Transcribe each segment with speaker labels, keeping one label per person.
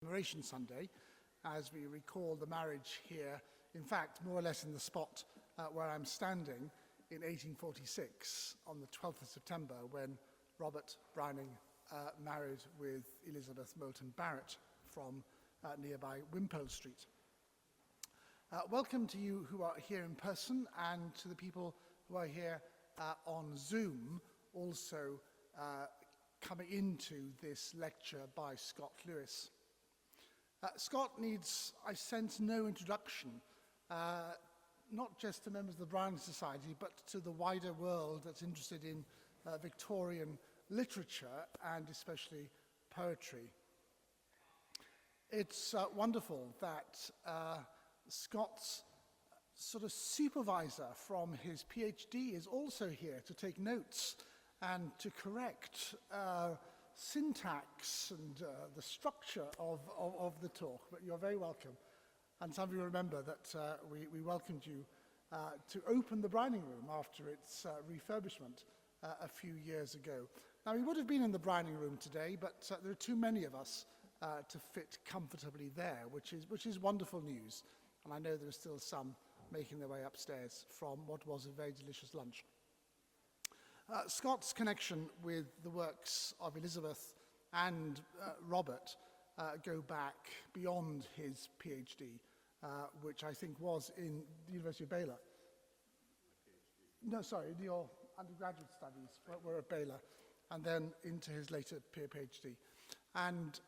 Speaker 1: Commemoration Sunday, as we recall the marriage here, in fact, more or less in the spot where I'm standing in 1846 on the 12th of September when Robert Browning married with Elizabeth Moulton Barrett from nearby Wimpole Street. Welcome to you who are here in person and to the people who are here on Zoom, also coming into this lecture by Scott Lewis. Scott needs, I sense, no introduction, not just to members of the Browning Society, but to the wider world that's interested in Victorian literature and especially poetry. It's wonderful that Scott's sort of supervisor from his PhD is also here to take notes and to correct syntax and the structure of the talk, but you're very welcome. And some of you remember that we welcomed you to open the Browning Room after its refurbishment a few years ago. Now, we would have been in the Browning Room today, but there are too many of us to fit comfortably there, which is wonderful news. And I know there are still some making their way upstairs from what was a very delicious lunch. Scott's connection with the works of Elizabeth and Robert go back beyond his PhD, which I think was in the University of Baylor. No, sorry, your undergraduate studies were at Baylor, and then into his later PhD. And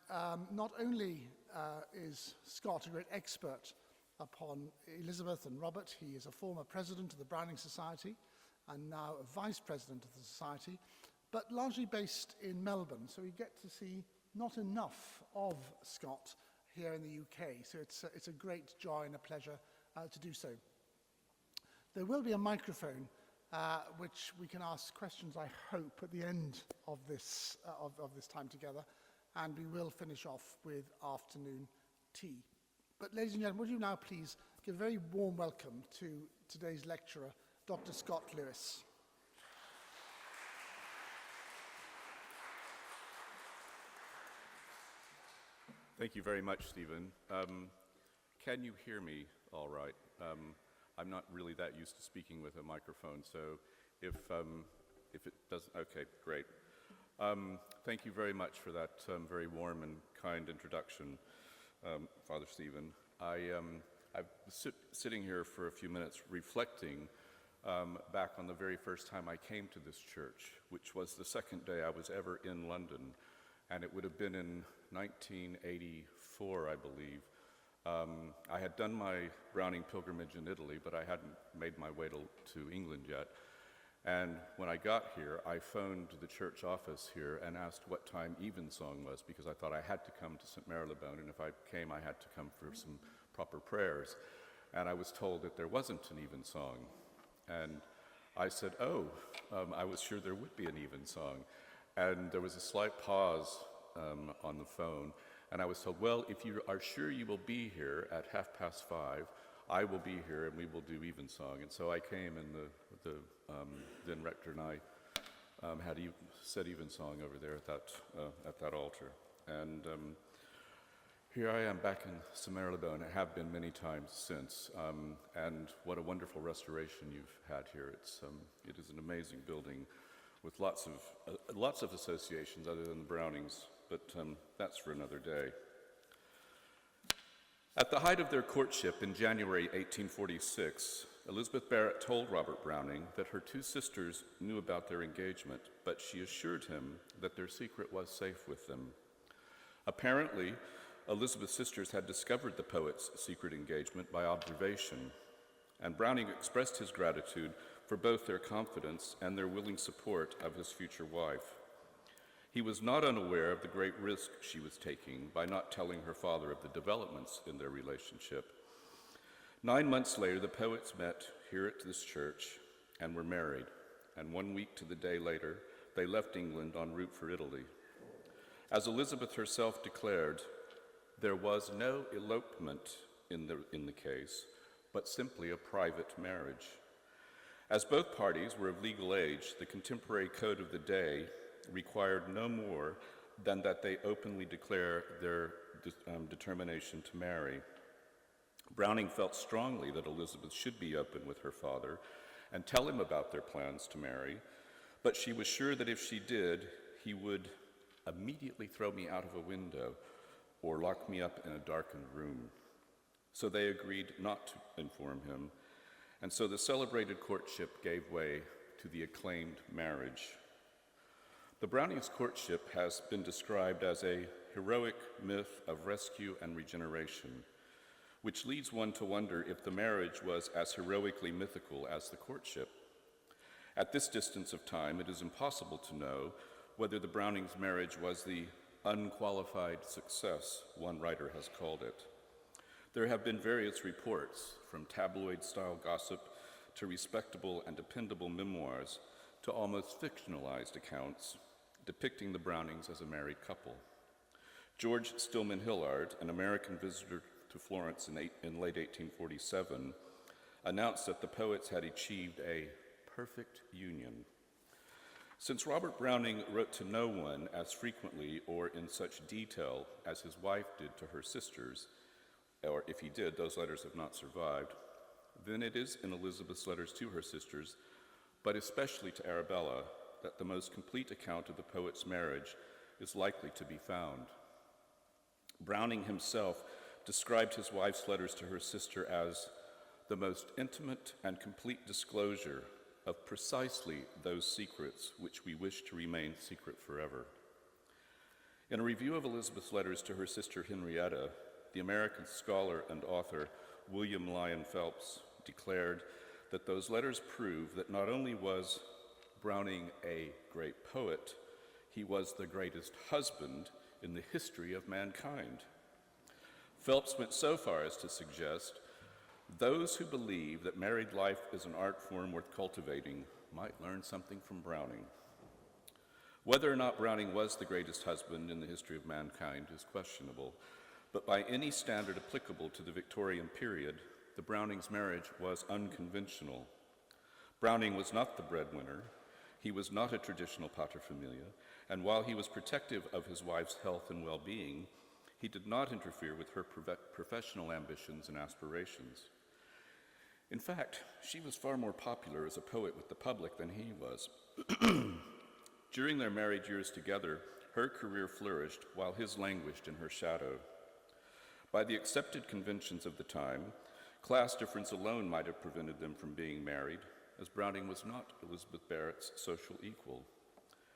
Speaker 1: not only is Scott a great expert upon Elizabeth and Robert, he is a former president of the Browning Society, and now a vice president of the Society, but largely based in Melbourne. So we get to see not enough of Scott here in the UK. So it's a great joy and a pleasure to do so. There will be a microphone which we can ask questions, I hope, at the end of this time together, and we will finish off with afternoon tea. But ladies and gentlemen, would you now please give a very warm welcome to today's lecturer, Dr. Scott Lewis.
Speaker 2: Thank you very much, Stephen. Can you hear me all right? I'm not really that used to speaking with a microphone, so if it doesn't, okay, great. Thank you very much for that very warm and kind introduction, Father Stephen. I've been sitting here for a few minutes reflecting back on the very first time I came to this church, which was the second day I was ever in London, and it would have been in 1984, I believe. I had done my Browning pilgrimage in Italy, but I hadn't made my way to England yet. And when I got here, I phoned the church office here and asked what time evensong was, because I thought I had to come to St Marylebone, and if I came, I had to come for some proper prayers. And I was told that there wasn't an evensong. And I said, I was sure there would be an evensong. And there was a slight pause on the phone, and I was told, well, if you are sure you will be here at 5:30, I will be here and we will do evensong. And so I came, and the then rector and I said evensong over there at that altar. And here I am back in St Marylebone. I have been many times since, and what a wonderful restoration you've had here. It is an amazing building with lots of associations other than the Brownings, but that's for another day. At the height of their courtship in January 1846, Elizabeth Barrett told Robert Browning that her two sisters knew about their engagement, but she assured him that their secret was safe with them. Apparently, Elizabeth's sisters had discovered the poet's secret engagement by observation, and Browning expressed his gratitude for both their confidence and their willing support of his future wife. He was not unaware of the great risk she was taking by not telling her father of the developments in their relationship. 9 months later, the poets met here at this church and were married, and 1 week to the day later, they left England en route for Italy. As Elizabeth herself declared, there was no elopement in the case, but simply a private marriage. As both parties were of legal age, the contemporary code of the day required no more than that they openly declare their determination to marry. Browning felt strongly that Elizabeth should be open with her father and tell him about their plans to marry, but she was sure that if she did, he would immediately throw me out of a window or lock me up in a darkened room. So they agreed not to inform him, and so the celebrated courtship gave way to the acclaimed marriage. The Brownings' courtship has been described as a heroic myth of rescue and regeneration, which leads one to wonder if the marriage was as heroically mythical as the courtship. At this distance of time, it is impossible to know whether the Brownings' marriage was the unqualified success one writer has called it. There have been various reports, from tabloid-style gossip to respectable and dependable memoirs to almost fictionalized accounts depicting the Brownings as a married couple. George Stillman Hillard, an American visitor to Florence in late 1847, announced that the poets had achieved a perfect union. Since Robert Browning wrote to no one as frequently or in such detail as his wife did to her sisters, or if he did, those letters have not survived, then it is in Elizabeth's letters to her sisters, but especially to Arabella, that the most complete account of the poet's marriage is likely to be found. Browning himself described his wife's letters to her sister as the most intimate and complete disclosure of precisely those secrets which we wish to remain secret forever. In a review of Elizabeth's letters to her sister Henrietta, the American scholar and author William Lyon Phelps declared that those letters prove that not only was Browning a great poet, he was the greatest husband in the history of mankind. Phelps went so far as to suggest those who believe that married life is an art form worth cultivating might learn something from Browning. Whether or not Browning was the greatest husband in the history of mankind is questionable, but by any standard applicable to the Victorian period, the Brownings' marriage was unconventional. Browning was not the breadwinner, he was not a traditional paterfamilia, and while he was protective of his wife's health and well-being, he did not interfere with her professional ambitions and aspirations. In fact, she was far more popular as a poet with the public than he was. During their married years together, her career flourished while his languished in her shadow. By the accepted conventions of the time, class difference alone might have prevented them from being married, as Browning was not Elizabeth Barrett's social equal.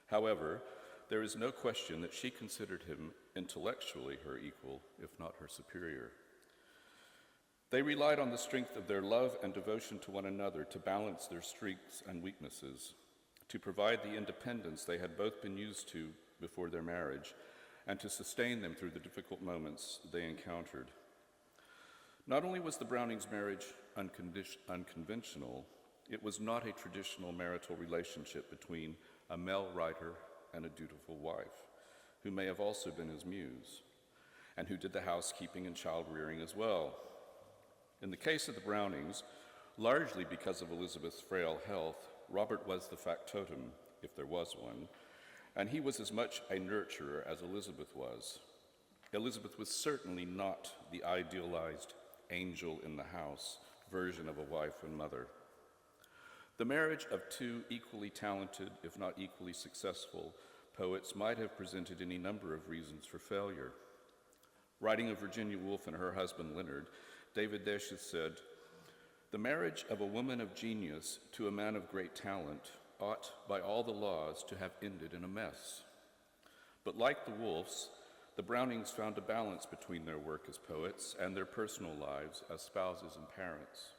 Speaker 2: However, there is no question that she considered him intellectually her equal, if not her superior. They relied on the strength of their love and devotion to one another to balance their strengths and weaknesses, to provide the independence they had both been used to before their marriage, and to sustain them through the difficult moments they encountered. Not only was the Brownings' marriage unconventional, it was not a traditional marital relationship between a male writer and a dutiful wife, who may have also been his muse, and who did the housekeeping and child-rearing as well. In the case of the Brownings, largely because of Elizabeth's frail health, Robert was the factotum, if there was one, and he was as much a nurturer as Elizabeth was. Elizabeth was certainly not the idealized angel in the house version of a wife and mother. The marriage of two equally talented, if not equally successful, poets might have presented any number of reasons for failure. Writing of Virginia Woolf and her husband Leonard, David Deschutes said, "The marriage of a woman of genius to a man of great talent ought, by all the laws, to have ended in a mess." But like the Woolfs, the Brownings found a balance between their work as poets and their personal lives as spouses and parents.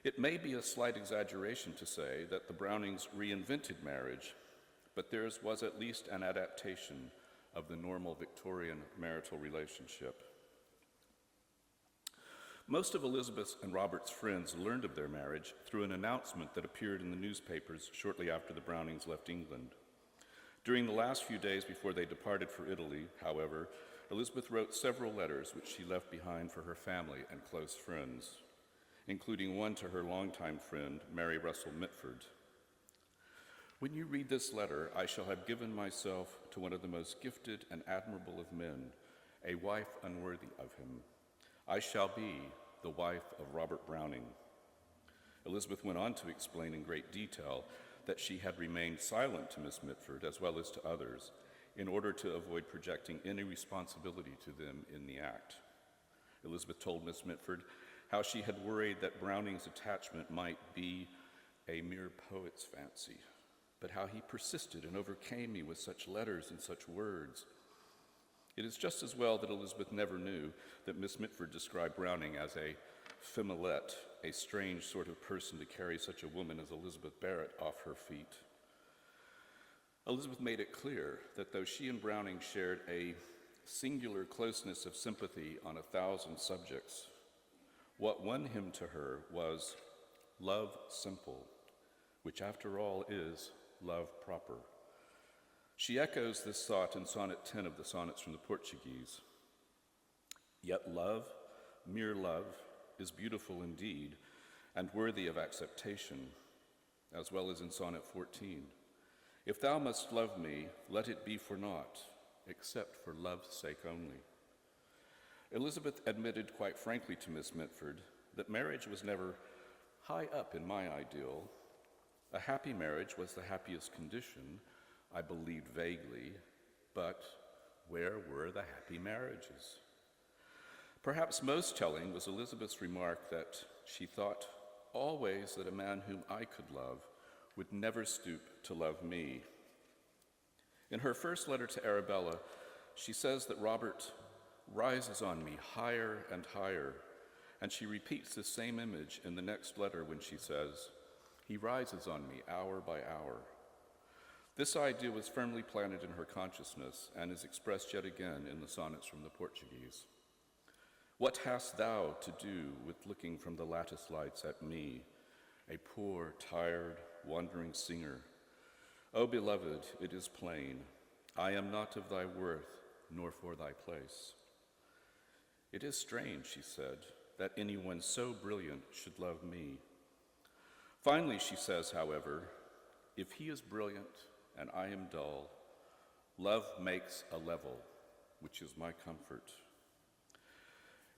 Speaker 2: It may be a slight exaggeration to say that the Brownings reinvented marriage, but theirs was at least an adaptation of the normal Victorian marital relationship. Most of Elizabeth's and Robert's friends learned of their marriage through an announcement that appeared in the newspapers shortly after the Brownings left England. During the last few days before they departed for Italy, however, Elizabeth wrote several letters which she left behind for her family and close friends, including one to her longtime friend, Mary Russell Mitford. "When you read this letter, I shall have given myself to one of the most gifted and admirable of men, a wife unworthy of him. I shall be the wife of Robert Browning. Elizabeth went on to explain in great detail that she had remained silent to Miss Mitford as well as to others in order to avoid projecting any responsibility to them in the act. Elizabeth told Miss Mitford how she had worried that Browning's attachment might be a mere poet's fancy, but how he persisted and overcame me with such letters and such words. It is just as well that Elizabeth never knew that Miss Mitford described Browning as a femmelette, a strange sort of person to carry such a woman as Elizabeth Barrett off her feet. Elizabeth made it clear that though she and Browning shared a singular closeness of sympathy on 1,000 subjects, what won him to her was love simple, which after all is love proper. She echoes this thought in Sonnet 10 of the Sonnets from the Portuguese. Yet love, mere love, is beautiful indeed and worthy of acceptation, as well as in Sonnet 14. If thou must love me, let it be for naught, except for love's sake only. Elizabeth admitted quite frankly to Miss Mitford that marriage was never high up in my ideal. A happy marriage was the happiest condition, I believed vaguely, but where were the happy marriages? Perhaps most telling was Elizabeth's remark that she thought always that a man whom I could love would never stoop to love me. In her first letter to Arabella, she says that Robert rises on me higher and higher, and she repeats the same image in the next letter when she says, he rises on me hour by hour. This idea was firmly planted in her consciousness and is expressed yet again in the sonnets from the Portuguese. What hast thou to do with looking from the lattice lights at me, a poor, tired, wandering singer? O beloved, it is plain, I am not of thy worth, nor for thy place. It is strange, she said, that anyone so brilliant should love me. Finally, she says, however, if he is brilliant and I am dull, love makes a level, which is my comfort.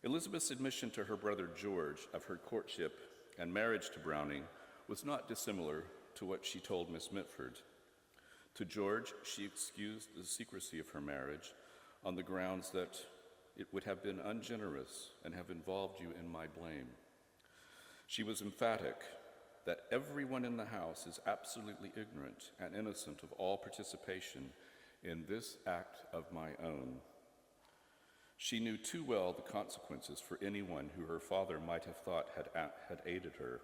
Speaker 2: Elizabeth's admission to her brother George of her courtship and marriage to Browning was not dissimilar to what she told Miss Mitford. To George, she excused the secrecy of her marriage on the grounds that it would have been ungenerous and have involved you in my blame. She was emphatic that everyone in the house is absolutely ignorant and innocent of all participation in this act of my own. She knew too well the consequences for anyone who her father might have thought had aided her.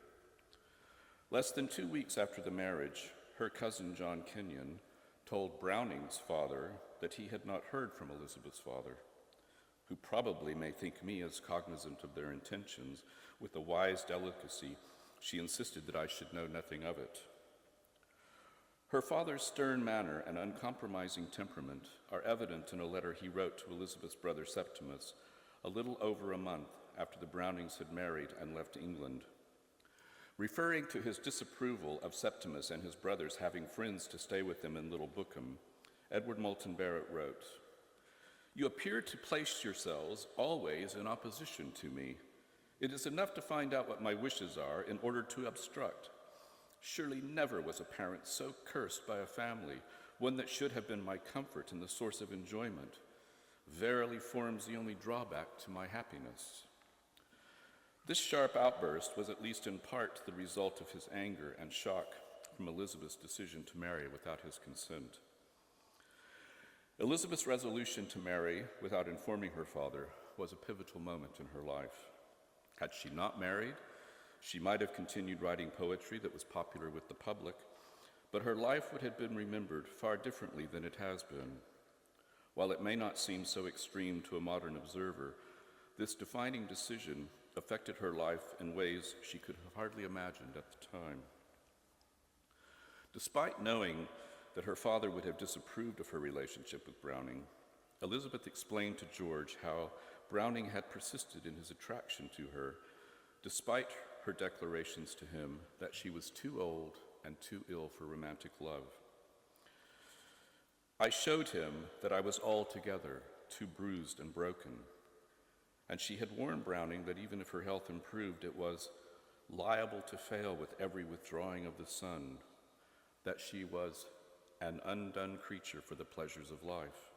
Speaker 2: Less than 2 weeks after the marriage, her cousin John Kenyon told Browning's father that he had not heard from Elizabeth's father, who probably may think me as cognizant of their intentions. With a wise delicacy, she insisted that I should know nothing of it. Her father's stern manner and uncompromising temperament are evident in a letter he wrote to Elizabeth's brother Septimus a little over a month after the Brownings had married and left England. Referring to his disapproval of Septimus and his brothers having friends to stay with them in Little Bookham, Edward Moulton Barrett wrote, "You appear to place yourselves always in opposition to me. It is enough to find out what my wishes are in order to obstruct. Surely never was a parent so cursed by a family, one that should have been my comfort and the source of enjoyment. Verily forms the only drawback to my happiness." This sharp outburst was at least in part the result of his anger and shock from Elizabeth's decision to marry without his consent. Elizabeth's resolution to marry without informing her father was a pivotal moment in her life. Had she not married, she might have continued writing poetry that was popular with the public, but her life would have been remembered far differently than it has been. While it may not seem so extreme to a modern observer, this defining decision affected her life in ways she could have hardly imagined at the time. Despite knowing that her father would have disapproved of her relationship with Browning, Elizabeth explained to George how Browning had persisted in his attraction to her, despite her declarations to him that she was too old and too ill for romantic love. "I showed him that I was altogether too bruised and broken. And she had warned Browning that even if her health improved, it was liable to fail with every withdrawing of the sun, that she was an undone creature for the pleasures of life.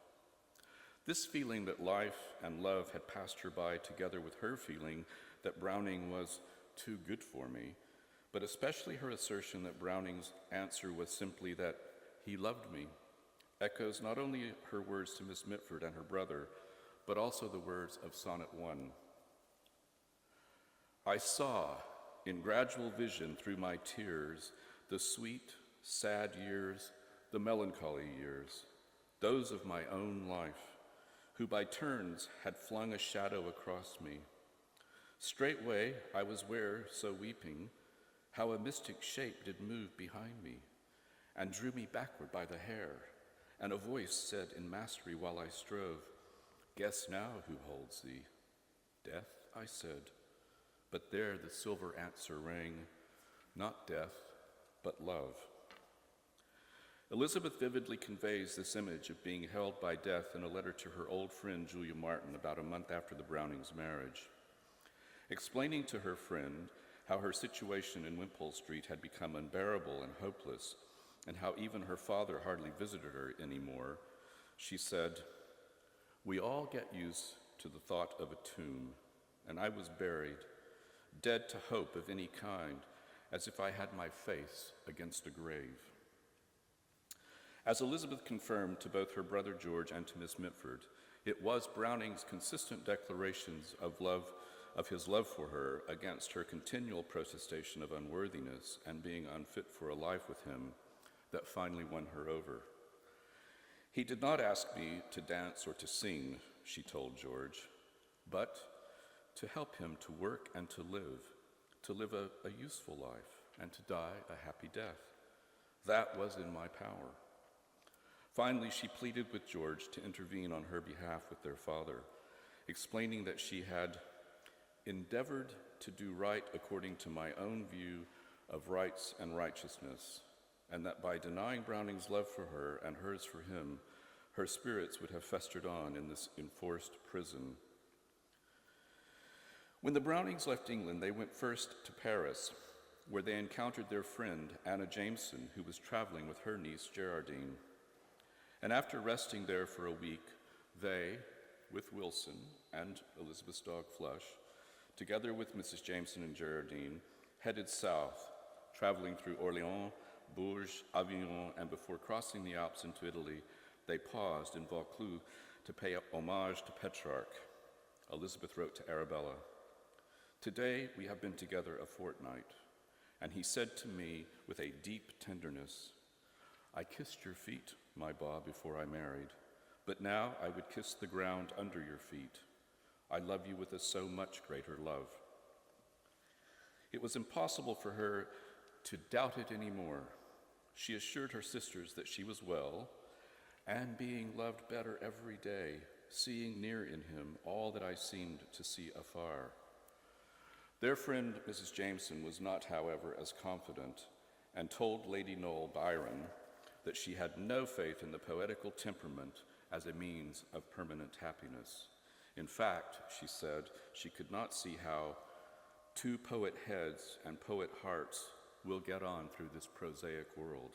Speaker 2: This feeling that life and love had passed her by, together with her feeling that Browning was too good for me, but especially her assertion that Browning's answer was simply that he loved me, echoes not only her words to Miss Mitford and her brother, but also the words of Sonnet 1. I saw, in gradual vision through my tears, the sweet, sad years, the melancholy years, those of my own life, who by turns had flung a shadow across me. Straightway I was ware, so weeping, how a mystic shape did move behind me, and drew me backward by the hair, and a voice said in mastery while I strove, Guess now who holds thee. Death, I said, but there the silver answer rang, not death, but love. Elizabeth vividly conveys this image of being held by death in a letter to her old friend Julia Martin about a month after the Brownings' marriage. Explaining to her friend how her situation in Wimpole Street had become unbearable and hopeless, and how even her father hardly visited her anymore, she said, We all get used to the thought of a tomb, and I was buried, dead to hope of any kind, as if I had my face against a grave. As Elizabeth confirmed to both her brother George and to Miss Mitford, it was Browning's consistent declarations of his love for her against her continual protestation of unworthiness and being unfit for a life with him that finally won her over. He did not ask me to dance or to sing, she told George, but to help him to work and to live a useful life and to die a happy death. That was in my power. Finally, she pleaded with George to intervene on her behalf with their father, explaining that she had endeavored to do right according to my own view of rights and righteousness, and that by denying Browning's love for her and hers for him, her spirits would have festered on in this enforced prison. When the Brownings left England, they went first to Paris, where they encountered their friend Anna Jameson, who was traveling with her niece Gerardine. And after resting there for a week, they, with Wilson and Elizabeth's dog Flush, together with Mrs. Jameson and Gerardine, headed south, traveling through Orléans, Bourges, Avignon, and before crossing the Alps into Italy, they paused in Vaucluse to pay homage to Petrarch. Elizabeth wrote to Arabella, Today we have been together a fortnight, and he said to me with a deep tenderness, I kissed your feet, my Ba, before I married, but now I would kiss the ground under your feet. I love you with a so much greater love. It was impossible for her to doubt it anymore. She assured her sisters that she was well and being loved better every day, seeing near in him all that I seemed to see afar. Their friend, Mrs. Jameson, was not, however, as confident and told Lady Noel Byron that she had no faith in the poetical temperament as a means of permanent happiness. In fact, she said, she could not see how two poet heads and poet hearts will get on through this prosaic world.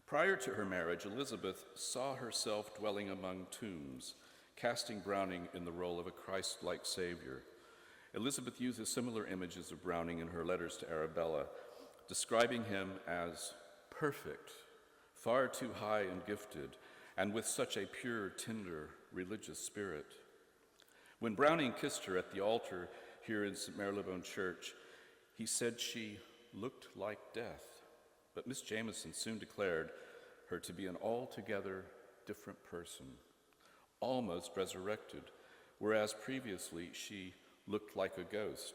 Speaker 2: Prior to her marriage, Elizabeth saw herself dwelling among tombs, casting Browning in the role of a Christ-like Savior. Elizabeth uses similar images of Browning in her letters to Arabella, describing him as perfect, far too high and gifted, and with such a pure, tender, religious spirit. When Browning kissed her at the altar here in St Marylebone Church, he said she looked like death, but Miss Jameson soon declared her to be an altogether different person, almost resurrected, whereas previously she looked like a ghost.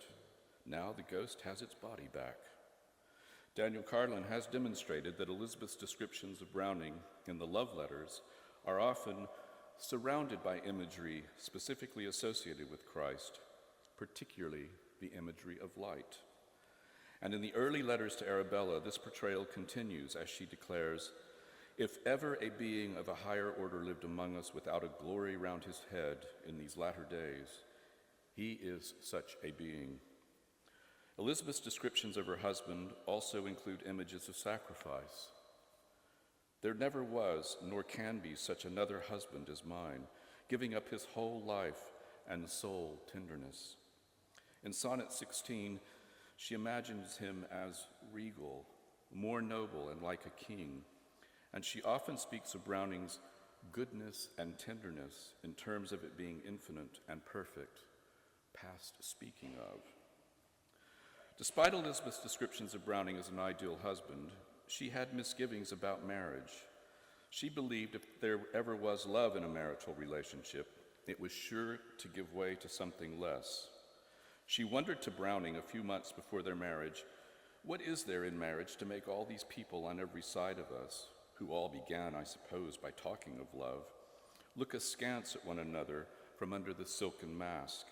Speaker 2: Now the ghost has its body back. Daniel Carlin has demonstrated that Elizabeth's descriptions of Browning in the love letters are often surrounded by imagery specifically associated with Christ, particularly the imagery of light. And in the early letters to Arabella, this portrayal continues as she declares, If ever a being of a higher order lived among us without a glory round his head in these latter days, he is such a being. Elizabeth's descriptions of her husband also include images of sacrifice. There never was, nor can be, such another husband as mine, giving up his whole life and soul tenderness. In Sonnet 16, she imagines him as regal, more noble and like a king, and she often speaks of Browning's goodness and tenderness in terms of it being infinite and perfect, past speaking of. Despite Elizabeth's descriptions of Browning as an ideal husband, she had misgivings about marriage. She believed if there ever was love in a marital relationship, it was sure to give way to something less. She wondered to Browning a few months before their marriage, what is there in marriage to make all these people on every side of us, who all began, I suppose, by talking of love, look askance at one another from under the silken mask,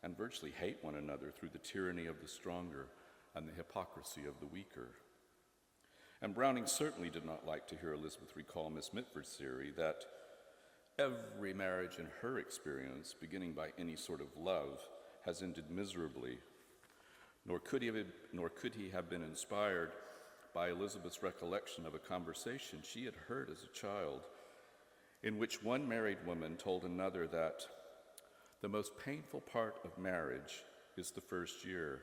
Speaker 2: and virtually hate one another through the tyranny of the stronger and the hypocrisy of the weaker? And Browning certainly did not like to hear Elizabeth recall Miss Mitford's theory that every marriage in her experience, beginning by any sort of love, has ended miserably, nor could he have been inspired by Elizabeth's recollection of a conversation she had heard as a child, in which one married woman told another that the most painful part of marriage is the first year,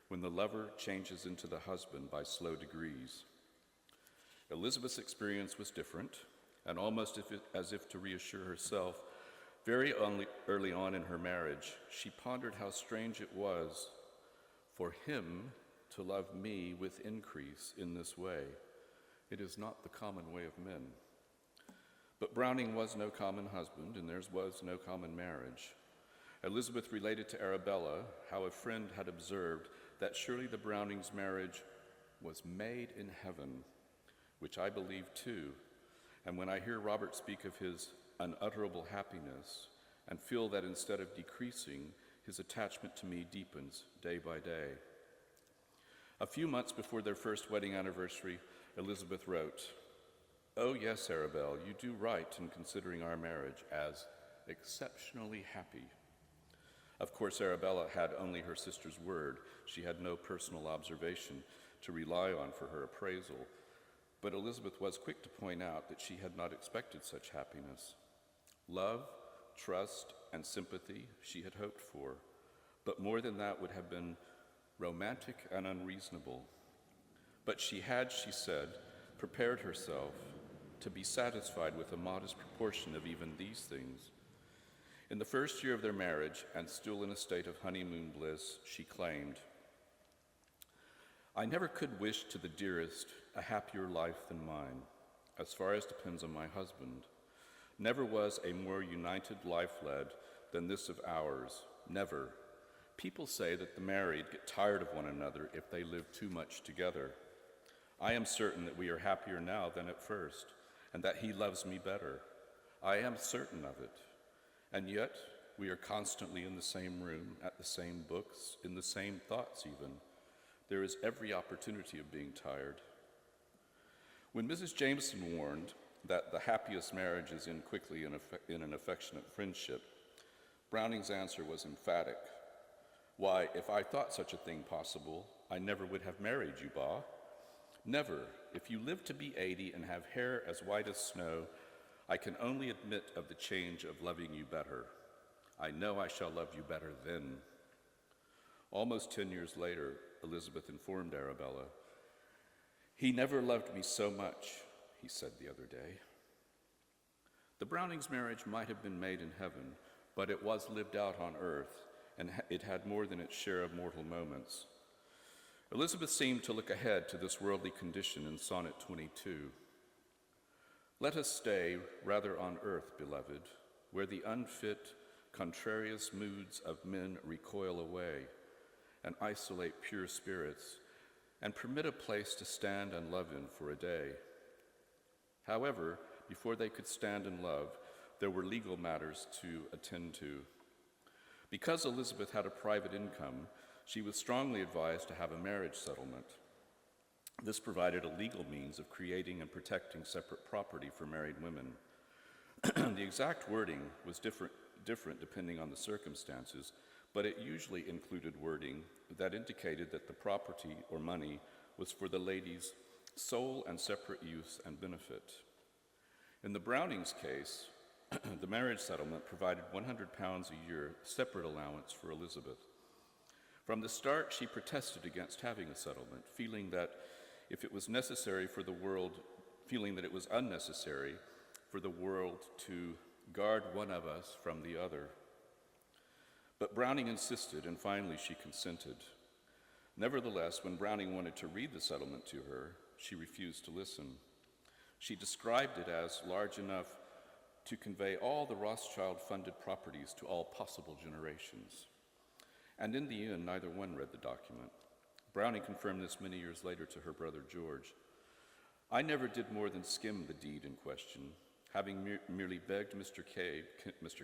Speaker 2: when the lover changes into the husband by slow degrees. Elizabeth's experience was different, and almost as if to reassure herself, very early on in her marriage, she pondered how strange it was for him to love me with increase in this way. It is not the common way of men. But Browning was no common husband, and theirs was no common marriage. Elizabeth related to Arabella how a friend had observed that surely the Brownings' marriage was made in heaven, which I believe too. And when I hear Robert speak of his unutterable happiness and feel that instead of decreasing, his attachment to me deepens day by day. A few months before their first wedding anniversary, Elizabeth wrote, "Oh yes, Arabelle, you do right in considering our marriage as exceptionally happy." Of course, Arabella had only her sister's word. She had no personal observation to rely on for her appraisal. But Elizabeth was quick to point out that she had not expected such happiness. Love, trust, and sympathy she had hoped for, but more than that would have been romantic and unreasonable. But she had, she said, prepared herself to be satisfied with a modest proportion of even these things. In the first year of their marriage, and still in a state of honeymoon bliss, she claimed, "I never could wish to the dearest a happier life than mine, as far as depends on my husband. Never was a more united life led than this of ours, never. People say that the married get tired of one another if they live too much together. I am certain that we are happier now than at first, and that he loves me better. I am certain of it. And yet, we are constantly in the same room, at the same books, in the same thoughts even. There is every opportunity of being tired." When Mrs. Jameson warned that the happiest marriages end quickly in an affectionate friendship, Browning's answer was emphatic. "Why, if I thought such a thing possible, I never would have married you, Ba. Never. If you live to be 80 and have hair as white as snow, I can only admit of the change of loving you better. I know I shall love you better then." Almost 10 years later, Elizabeth informed Arabella, "He never loved me so much," he said the other day. The Brownings' marriage might have been made in heaven, but it was lived out on earth, and it had more than its share of mortal moments. Elizabeth seemed to look ahead to this worldly condition in Sonnet 22. "Let us stay rather on earth, beloved, where the unfit, contrarious moods of men recoil away, and isolate pure spirits, and permit a place to stand and love in for a day." However, before they could stand and love, there were legal matters to attend to. Because Elizabeth had a private income, she was strongly advised to have a marriage settlement. This provided a legal means of creating and protecting separate property for married women. The exact wording was different depending on the circumstances, but it usually included wording that indicated that the property or money was for the lady's sole and separate use and benefit. In the Brownings case, the marriage settlement provided £100 a year separate allowance for Elizabeth. From the start, she protested against having a settlement, feeling that it was unnecessary for the world to guard one of us from the other. But Browning insisted, and finally she consented. Nevertheless, when Browning wanted to read the settlement to her, she refused to listen. She described it as large enough to convey all the Rothschild-funded properties to all possible generations. And in the end, neither one read the document. Browning confirmed this many years later to her brother George. "I never did more than skim the deed in question, having merely begged Mr.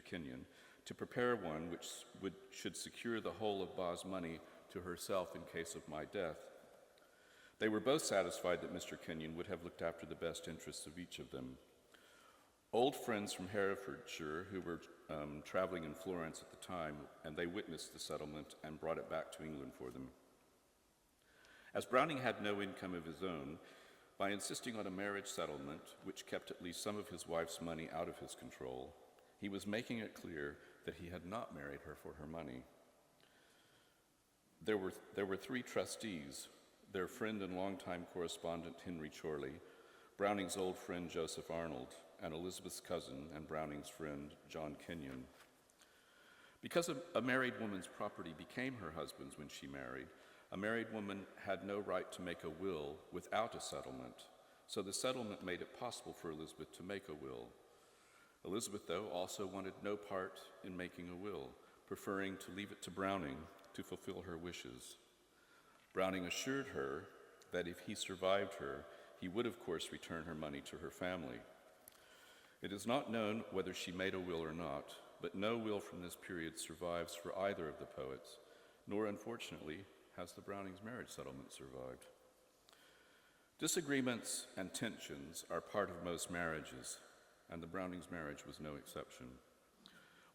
Speaker 2: Kenyon to prepare one which should secure the whole of Ba's money to herself in case of my death. They were both satisfied that Mr. Kenyon would have looked after the best interests of each of them. Old friends from Herefordshire who were traveling in Florence at the time, and they witnessed the settlement and brought it back to England for them. As Browning had no income of his own, by insisting on a marriage settlement which kept at least some of his wife's money out of his control, he was making it clear that he had not married her for her money. There were three trustees: their friend and longtime correspondent Henry Chorley, Browning's old friend Joseph Arnold, and Elizabeth's cousin and Browning's friend John Kenyon. Because a married woman's property became her husband's when she married, a married woman had no right to make a will without a settlement, so the settlement made it possible for Elizabeth to make a will. Elizabeth, though, also wanted no part in making a will, preferring to leave it to Browning to fulfill her wishes. Browning assured her that if he survived her, he would, of course, return her money to her family. It is not known whether she made a will or not, but no will from this period survives for either of the poets, nor, unfortunately, has the Brownings' marriage settlement survived. Disagreements and tensions are part of most marriages, and the Brownings' marriage was no exception.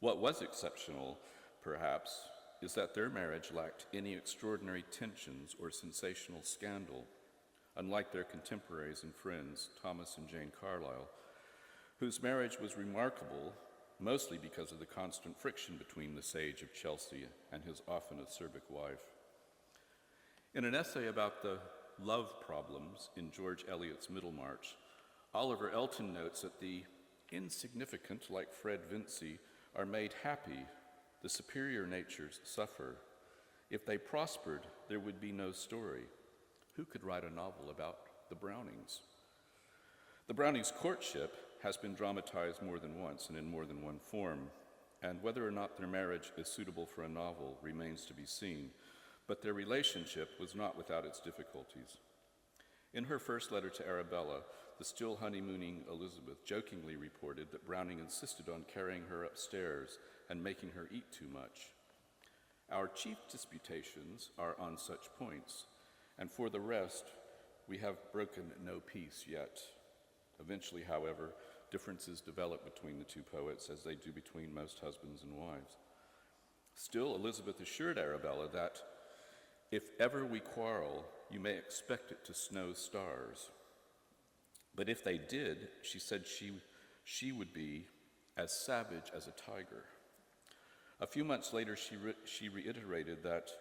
Speaker 2: What was exceptional, perhaps, is that their marriage lacked any extraordinary tensions or sensational scandal, unlike their contemporaries and friends, Thomas and Jane Carlyle, whose marriage was remarkable mostly because of the constant friction between the sage of Chelsea and his often acerbic wife. In an essay about the love problems in George Eliot's Middlemarch, Oliver Elton notes that the insignificant, like Fred Vincy, are made happy, the superior natures suffer. If they prospered, there would be no story. Who could write a novel about the Brownings? The Brownings' courtship has been dramatized more than once and in more than one form, and whether or not their marriage is suitable for a novel remains to be seen, but their relationship was not without its difficulties. In her first letter to Arabella, the still honeymooning Elizabeth jokingly reported that Browning insisted on carrying her upstairs and making her eat too much. Our chief disputations are on such points, and for the rest, we have broken no peace yet. Eventually, however, differences develop between the two poets, as they do between most husbands and wives. Still, Elizabeth assured Arabella that if ever we quarrel, you may expect it to snow stars. But if they did, she said she would be as savage as a tiger. A few months later, she reiterated that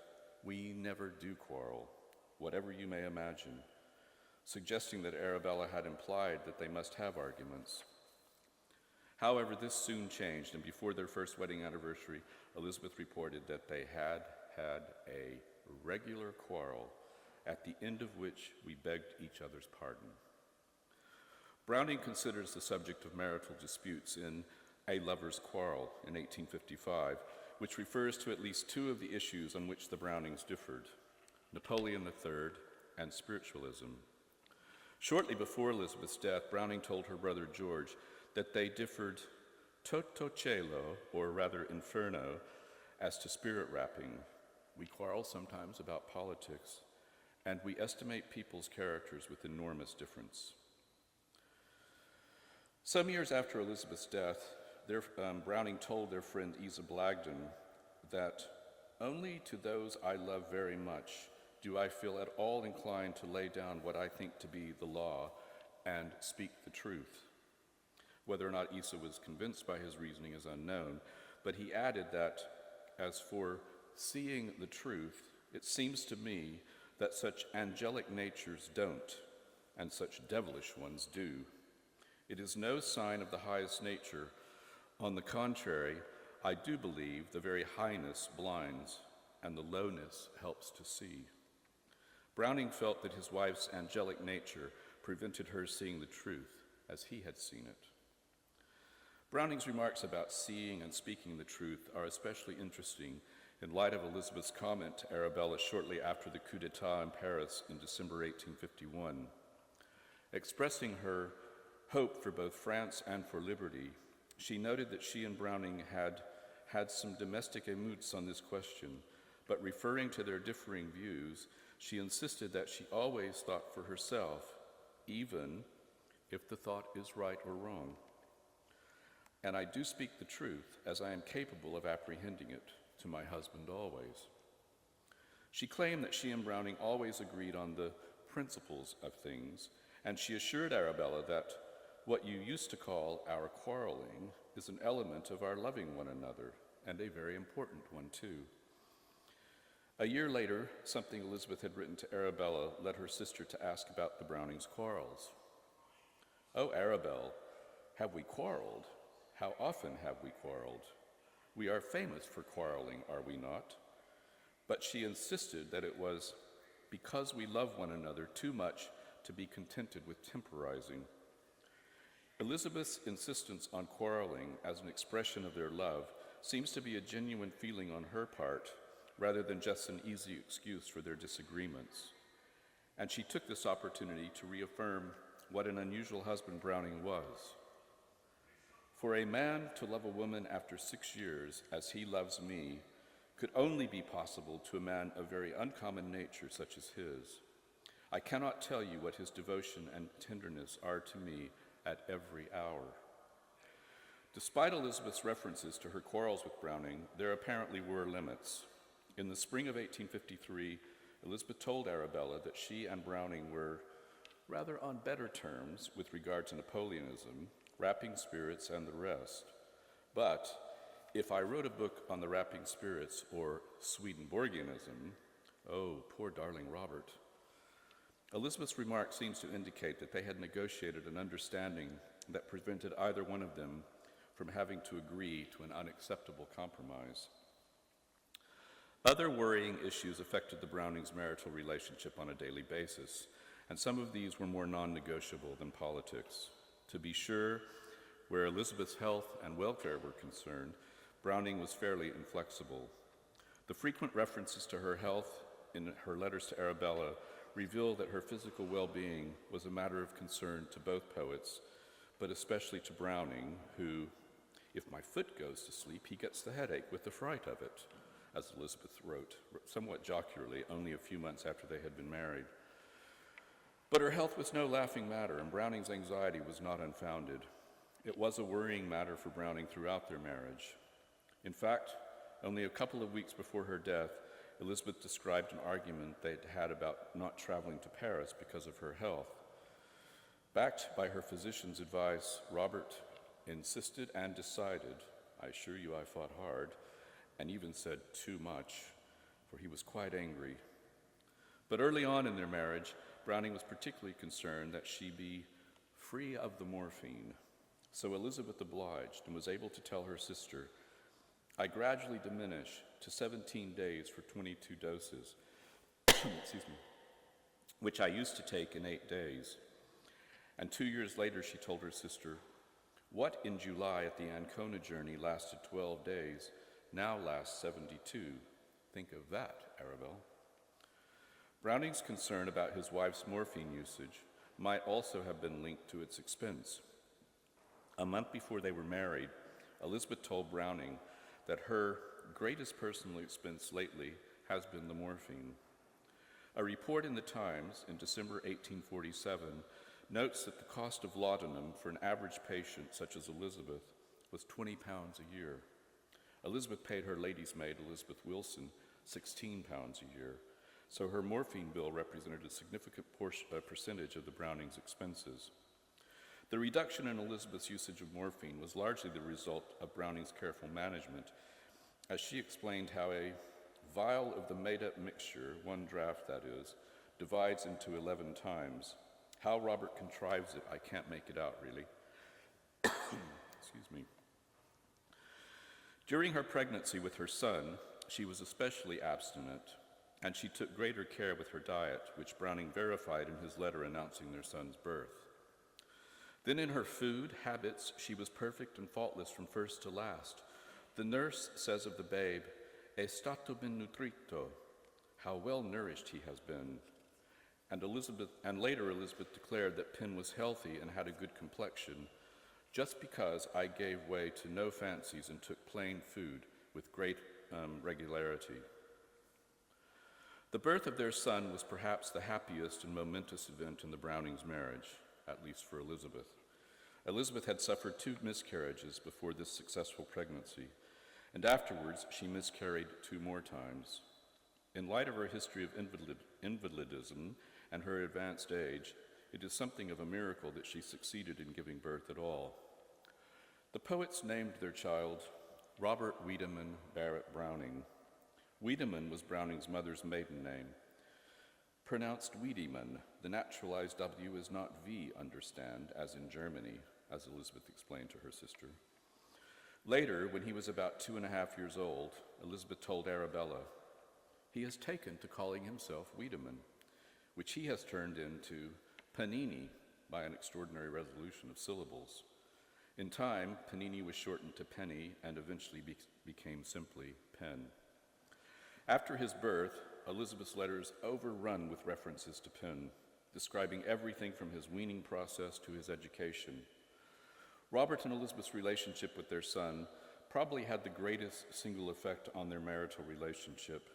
Speaker 2: we never do quarrel, whatever you may imagine, suggesting that Arabella had implied that they must have arguments. However, this soon changed, and before their first wedding anniversary, Elizabeth reported that they had had a regular quarrel, at the end of which we begged each other's pardon. Browning considers the subject of marital disputes in A Lover's Quarrel in 1855, which refers to at least two of the issues on which the Brownings differed, Napoleon III and spiritualism. Shortly before Elizabeth's death, Browning told her brother George that they differed toto cielo, or rather inferno, as to spirit rapping. We quarrel sometimes about politics, and we estimate people's characters with enormous difference. Some years after Elizabeth's death, Browning told their friend Isa Blagden that only to those I love very much do I feel at all inclined to lay down what I think to be the law and speak the truth. Whether or not Isa was convinced by his reasoning is unknown, but he added that, as for seeing the truth, it seems to me that such angelic natures don't, and such devilish ones do. It is no sign of the highest nature. On the contrary, I do believe the very highness blinds, and the lowness helps to see. Browning felt that his wife's angelic nature prevented her seeing the truth as he had seen it. Browning's remarks about seeing and speaking the truth are especially interesting in light of Elizabeth's comment to Arabella shortly after the coup d'etat in Paris in December 1851. Expressing her hope for both France and for liberty, she noted that she and Browning had some domestic émeutes on this question, but referring to their differing views, she insisted that she always thought for herself, even if the thought is right or wrong. And I do speak the truth, as I am capable of apprehending it, to my husband always. She claimed that she and Browning always agreed on the principles of things, and she assured Arabella that what you used to call our quarreling is an element of our loving one another, and a very important one too. A year later, something Elizabeth had written to Arabella led her sister to ask about the Brownings' quarrels. "Oh, Arabelle, have we quarreled? How often have we quarreled? We are famous for quarreling, are we not?" But she insisted that it was because we love one another too much to be contented with temporizing. Elizabeth's insistence on quarreling as an expression of their love seems to be a genuine feeling on her part, rather than just an easy excuse for their disagreements. And she took this opportunity to reaffirm what an unusual husband Browning was. For a man to love a woman after 6 years, as he loves me, could only be possible to a man of very uncommon nature such as his. I cannot tell you what his devotion and tenderness are to me at every hour. Despite Elizabeth's references to her quarrels with Browning, there apparently were limits. In the spring of 1853, Elizabeth told Arabella that she and Browning were rather on better terms with regard to Napoleonism, rapping spirits, and the rest. But if I wrote a book on the rapping spirits or Swedenborgianism, oh, poor darling Robert. Elizabeth's remark seems to indicate that they had negotiated an understanding that prevented either one of them from having to agree to an unacceptable compromise. Other worrying issues affected the Brownings' marital relationship on a daily basis, and some of these were more non-negotiable than politics. To be sure, where Elizabeth's health and welfare were concerned, Browning was fairly inflexible. The frequent references to her health in her letters to Arabella reveal that her physical well-being was a matter of concern to both poets, but especially to Browning, who, "If my foot goes to sleep, he gets the headache with the fright of it," as Elizabeth wrote, somewhat jocularly, only a few months after they had been married. But her health was no laughing matter, and Browning's anxiety was not unfounded. It was a worrying matter for Browning throughout their marriage. In fact, only a couple of weeks before her death, Elizabeth described an argument they'd had about not traveling to Paris because of her health. Backed by her physician's advice, Robert insisted and decided, "I assure you I fought hard," and even said too much, for he was quite angry. But early on in their marriage, Browning was particularly concerned that she be free of the morphine. So Elizabeth obliged and was able to tell her sister, "I gradually diminish to 17 days for 22 doses, excuse me, which I used to take in 8 days. And 2 years later, she told her sister, "What in July at the Ancona journey lasted 12 days now lasts 72. Think of that, Arabelle." Browning's concern about his wife's morphine usage might also have been linked to its expense. A month before they were married, Elizabeth told Browning that her greatest personal expense lately has been the morphine. A report in the Times in December 1847 notes that the cost of laudanum for an average patient such as Elizabeth was £20 a year. Elizabeth paid her lady's maid, Elizabeth Wilson, £16 a year, so her morphine bill represented a significant percentage of the Brownings' expenses. The reduction in Elizabeth's usage of morphine was largely the result of Browning's careful management, as she explained how a vial of the made-up mixture, one draft that is, divides into 11 times. How Robert contrives it, I can't make it out really. Excuse me. During her pregnancy with her son, she was especially abstinent, and she took greater care with her diet, which Browning verified in his letter announcing their son's birth. Then in her food habits, she was perfect and faultless from first to last. The nurse says of the babe, "È stato ben nutrito," how well nourished he has been. And later Elizabeth declared that Penn was healthy and had a good complexion, just because I gave way to no fancies and took plain food with great regularity. The birth of their son was perhaps the happiest and momentous event in the Brownings' marriage, at least for Elizabeth. Elizabeth had suffered 2 miscarriages before this successful pregnancy, and afterwards she miscarried 2 more times. In light of her history of invalidism and her advanced age, it is something of a miracle that she succeeded in giving birth at all. The poets named their child Robert Wiedemann Barrett Browning. Wiedemann was Browning's mother's maiden name. Pronounced Wiedemann, the naturalized W is not V, understand, as in Germany, as Elizabeth explained to her sister. Later, when he was about 2.5 years old, Elizabeth told Arabella, "He has taken to calling himself Wiedemann," which he has turned into Panini by an extraordinary resolution of syllables. In time, Panini was shortened to Penny and eventually became simply Penn. After his birth, Elizabeth's letters overrun with references to Penn, describing everything from his weaning process to his education. Robert and Elizabeth's relationship with their son probably had the greatest single effect on their marital relationship.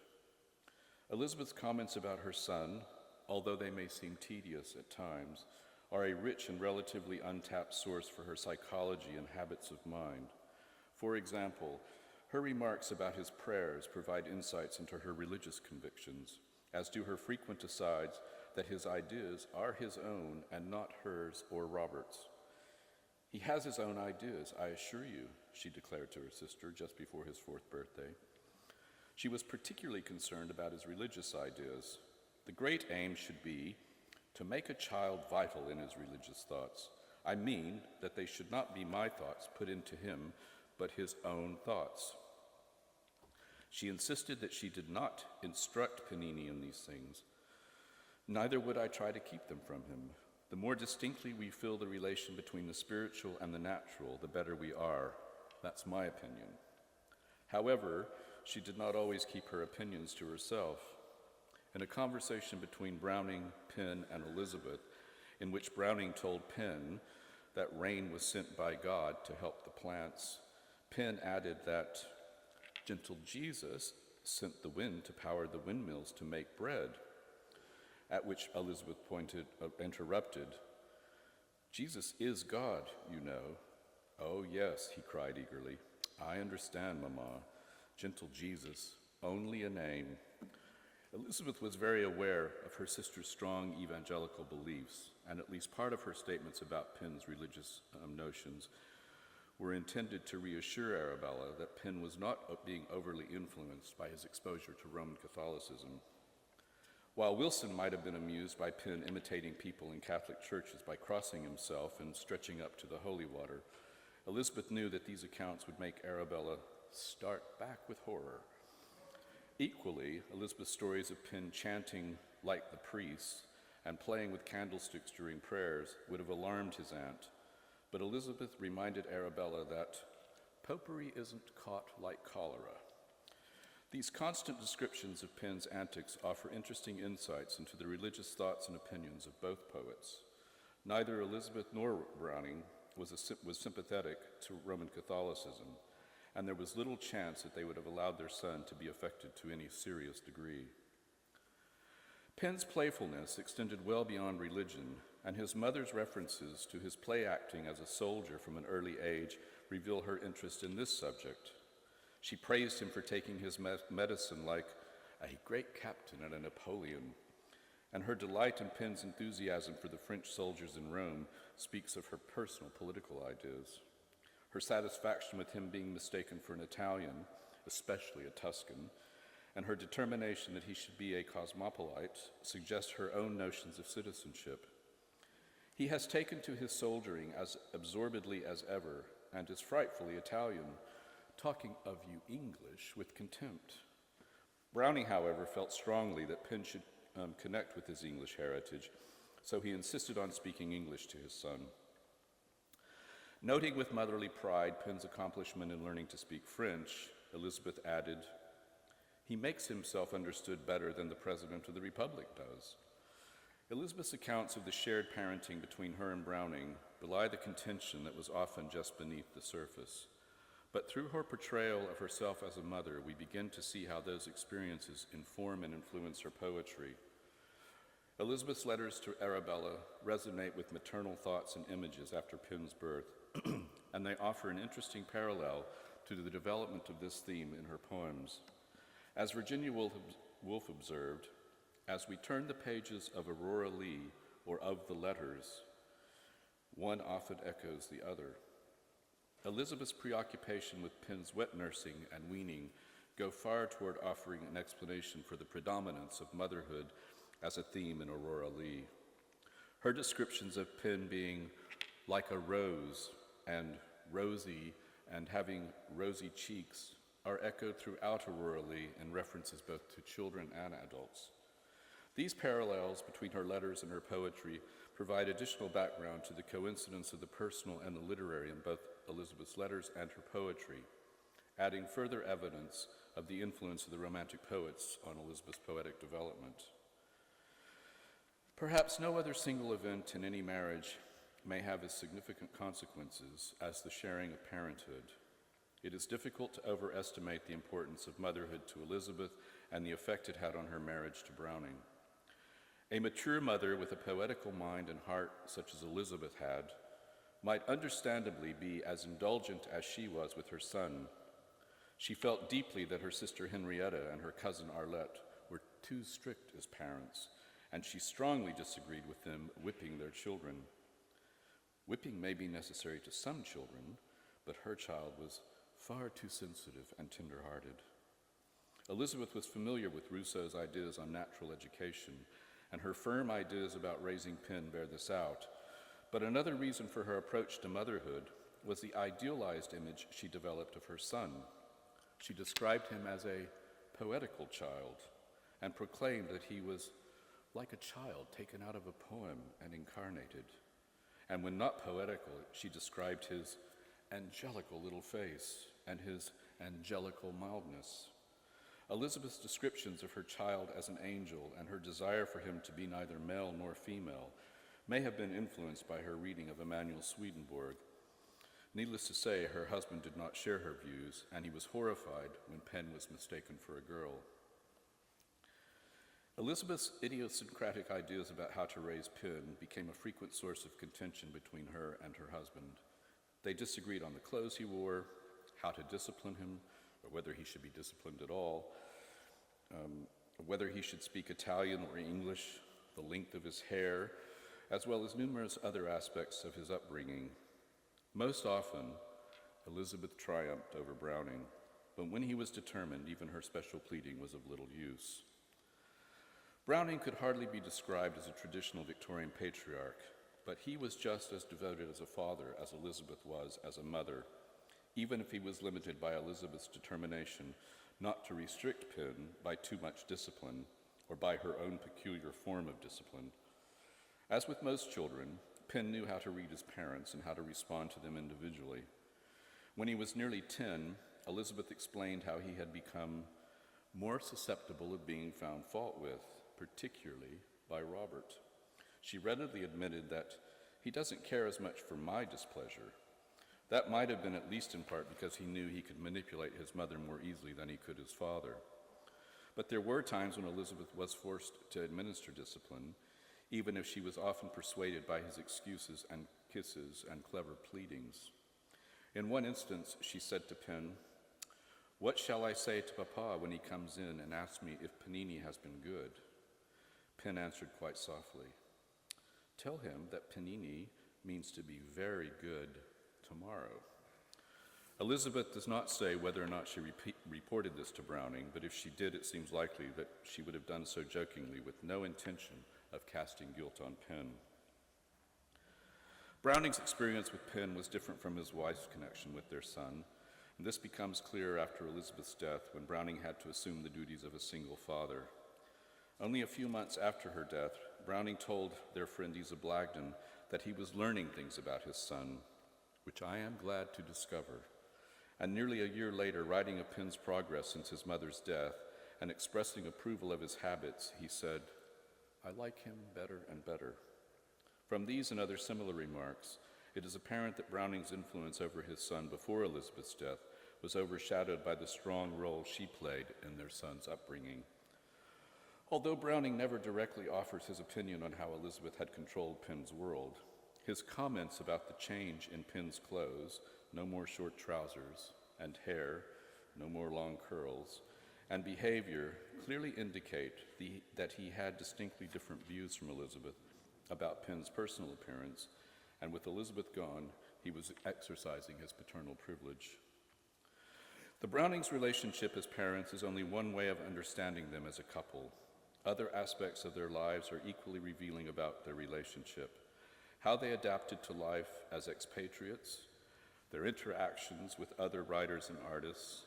Speaker 2: Elizabeth's comments about her son, although they may seem tedious at times, are a rich and relatively untapped source for her psychology and habits of mind. For example, her remarks about his prayers provide insights into her religious convictions, as do her frequent asides that his ideas are his own and not hers or Robert's. "He has his own ideas, I assure you," she declared to her sister just before his 4th birthday. She was particularly concerned about his religious ideas. The great aim should be to make a child vital in his religious thoughts. I mean that they should not be my thoughts put into him, but his own thoughts. She insisted that she did not instruct Panini in these things. Neither would I try to keep them from him. The more distinctly we feel the relation between the spiritual and the natural, the better we are. That's my opinion. However, she did not always keep her opinions to herself. In a conversation between Browning, Penn, and Elizabeth, in which Browning told Penn that rain was sent by God to help the plants, Penn added that gentle Jesus sent the wind to power the windmills to make bread, at which Elizabeth interrupted, "Jesus is God, you know." "Oh, yes," he cried eagerly. "I understand, Mama. Gentle Jesus, only a name." Elizabeth was very aware of her sister's strong evangelical beliefs, and at least part of her statements about Penn's religious notions were intended to reassure Arabella that Penn was not being overly influenced by his exposure to Roman Catholicism. While Wilson might have been amused by Penn imitating people in Catholic churches by crossing himself and stretching up to the holy water, Elizabeth knew that these accounts would make Arabella start back with horror. Equally, Elizabeth's stories of Penn chanting like the priests and playing with candlesticks during prayers would have alarmed his aunt, but Elizabeth reminded Arabella that popery isn't caught like cholera. These constant descriptions of Penn's antics offer interesting insights into the religious thoughts and opinions of both poets. Neither Elizabeth nor Browning was sympathetic to Roman Catholicism, and there was little chance that they would have allowed their son to be affected to any serious degree. Penn's playfulness extended well beyond religion, and his mother's references to his play acting as a soldier from an early age reveal her interest in this subject. She praised him for taking his medicine like a great captain and a Napoleon, and her delight in Penn's enthusiasm for the French soldiers in Rome speaks of her personal political ideas. Her satisfaction with him being mistaken for an Italian, especially a Tuscan, and her determination that he should be a cosmopolite suggest her own notions of citizenship. He has taken to his soldiering as absorbedly as ever and is frightfully Italian, talking of you English with contempt. Browning, however, felt strongly that Penn should connect with his English heritage, so he insisted on speaking English to his son. Noting with motherly pride Penn's accomplishment in learning to speak French, Elizabeth added, "He makes himself understood better than the President of the Republic does." Elizabeth's accounts of the shared parenting between her and Browning belie the contention that was often just beneath the surface. But through her portrayal of herself as a mother, we begin to see how those experiences inform and influence her poetry. Elizabeth's letters to Arabella resonate with maternal thoughts and images after Penn's birth, and they offer an interesting parallel to the development of this theme in her poems. As Virginia Woolf observed, as we turn the pages of Aurora Leigh or of the letters, one often echoes the other. Elizabeth's preoccupation with Penn's wet nursing and weaning go far toward offering an explanation for the predominance of motherhood as a theme in Aurora Leigh. Her descriptions of Penn being like a rose and rosy and having rosy cheeks are echoed throughout Aurora Leigh in references both to children and adults. These parallels between her letters and her poetry provide additional background to the coincidence of the personal and the literary in both Elizabeth's letters and her poetry, adding further evidence of the influence of the Romantic poets on Elizabeth's poetic development. Perhaps no other single event in any marriage may have as significant consequences as the sharing of parenthood. It is difficult to overestimate the importance of motherhood to Elizabeth and the effect it had on her marriage to Browning. A mature mother with a poetical mind and heart such as Elizabeth had might understandably be as indulgent as she was with her son. She felt deeply that her sister Henrietta and her cousin Arlette were too strict as parents, and she strongly disagreed with them whipping their children. Whipping may be necessary to some children, but her child was far too sensitive and tender-hearted. Elizabeth was familiar with Rousseau's ideas on natural education, and her firm ideas about raising Penn bear this out. But another reason for her approach to motherhood was the idealized image she developed of her son. She described him as a poetical child and proclaimed that he was like a child taken out of a poem and incarnated. And when not poetical, she described his angelical little face and his angelical mildness. Elizabeth's descriptions of her child as an angel and her desire for him to be neither male nor female may have been influenced by her reading of Emanuel Swedenborg. Needless to say, her husband did not share her views, and he was horrified when Penn was mistaken for a girl. Elizabeth's idiosyncratic ideas about how to raise Penn became a frequent source of contention between her and her husband. They disagreed on the clothes he wore, how to discipline him, or whether he should be disciplined at all, whether he should speak Italian or English, the length of his hair, as well as numerous other aspects of his upbringing. Most often, Elizabeth triumphed over Browning, but when he was determined, even her special pleading was of little use. Browning could hardly be described as a traditional Victorian patriarch, but he was just as devoted as a father as Elizabeth was as a mother, even if he was limited by Elizabeth's determination not to restrict Penn by too much discipline or by her own peculiar form of discipline. As with most children, Penn knew how to read his parents and how to respond to them individually. When he was nearly 10, Elizabeth explained how he had become more susceptible of being found fault with, particularly by Robert. She readily admitted that he doesn't care as much for my displeasure. That might have been at least in part because he knew he could manipulate his mother more easily than he could his father. But there were times when Elizabeth was forced to administer discipline, even if she was often persuaded by his excuses and kisses and clever pleadings. In one instance, she said to Penn, "What shall I say to Papa when he comes in and asks me if panini has been good?" Penn answered quite softly, "Tell him that panini means to be very good tomorrow." Elizabeth does not say whether or not she reported this to Browning, but if she did, it seems likely that she would have done so jokingly with no intention of casting guilt on Penn. Browning's experience with Penn was different from his wife's connection with their son, and this becomes clear after Elizabeth's death, when Browning had to assume the duties of a single father. Only a few months after her death, Browning told their friend Isa Blagden that he was learning things about his son, which I am glad to discover. And nearly a year later, writing of Penn's progress since his mother's death and expressing approval of his habits, he said, "I like him better and better." From these and other similar remarks, it is apparent that Browning's influence over his son before Elizabeth's death was overshadowed by the strong role she played in their son's upbringing. Although Browning never directly offers his opinion on how Elizabeth had controlled Penn's world, his comments about the change in Penn's clothes, no more short trousers, and hair, no more long curls, and behavior clearly indicate that he had distinctly different views from Elizabeth about Penn's personal appearance, and with Elizabeth gone, he was exercising his paternal privilege. The Brownings' relationship as parents is only one way of understanding them as a couple. Other aspects of their lives are equally revealing about their relationship. How they adapted to life as expatriates, their interactions with other writers and artists,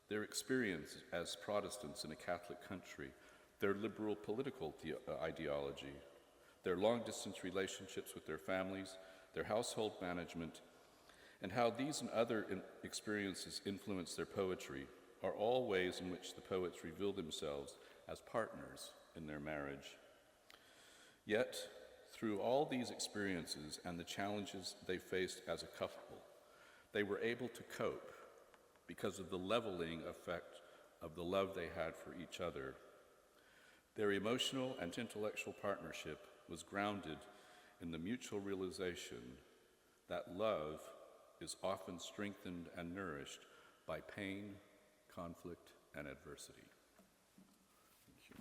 Speaker 2: their experience as Protestants in a Catholic country, their liberal political ideology, their long-distance relationships with their families, their household management, and how these and other experiences influence their poetry are all ways in which the poets reveal themselves as partners in their marriage. Yet, through all these experiences and the challenges they faced as a couple, they were able to cope because of the leveling effect of the love they had for each other. Their emotional and intellectual partnership was grounded in the mutual realization that love is often strengthened and nourished by pain, conflict, and adversity. Thank you.